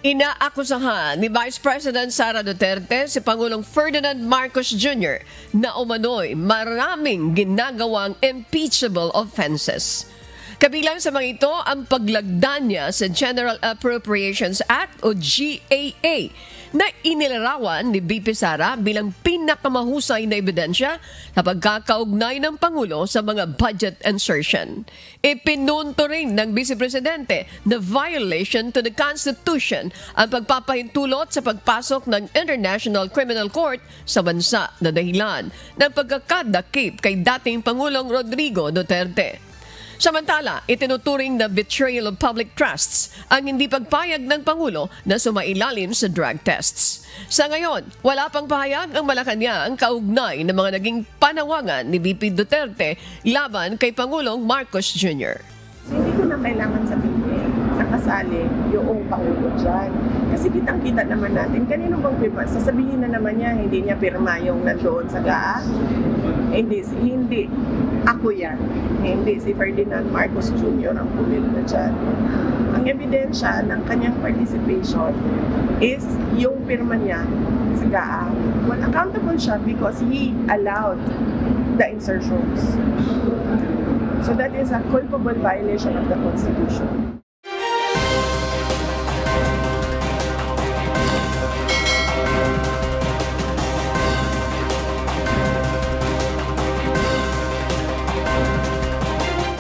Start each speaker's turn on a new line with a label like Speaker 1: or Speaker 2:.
Speaker 1: Inaakusahan ni Vice President Sara Duterte si Pangulong Ferdinand Marcos Jr. na umano'y maraming ginagawang impeachable offenses. Kabilang sa mga ito ang paglagda niya sa General Appropriations Act o GAA na inilarawan ni VP Sara bilang pinakamahusay na ebidensya na pagkakaugnay ng Pangulo sa mga budget insertion. Ipinunto rin ng Vice Presidente na violation to the Constitution ang pagpapahintulot sa pagpasok ng International Criminal Court sa bansa na dahilan ng pagkakadakip kay dating Pangulong Rodrigo Duterte. Samantala, itinuturing na betrayal of public trusts ang hindi pagpayag ng Pangulo na sumailalim sa drug tests. Sa ngayon, wala pang pahayag ang Malacanang kaugnay ng mga naging panawagan ni VP Duterte laban kay Pangulong Marcos Jr.
Speaker 2: Hindi ko na kailangan sabihin nakasali yung Pangulo dyan. Kasi kitang-kita naman natin, kanino bang pirma? Sasabihin na naman niya, hindi niya pirma yung nandoon sa GAA. Hindi. Ako yan. Hindi si Ferdinand Marcos Jr. ang pumirma dyan. Ang ebidensya ng kanyang participation is yung pirma niya sa GAA. Well, accountable siya because he allowed the insertions. So that is a culpable violation of the Constitution.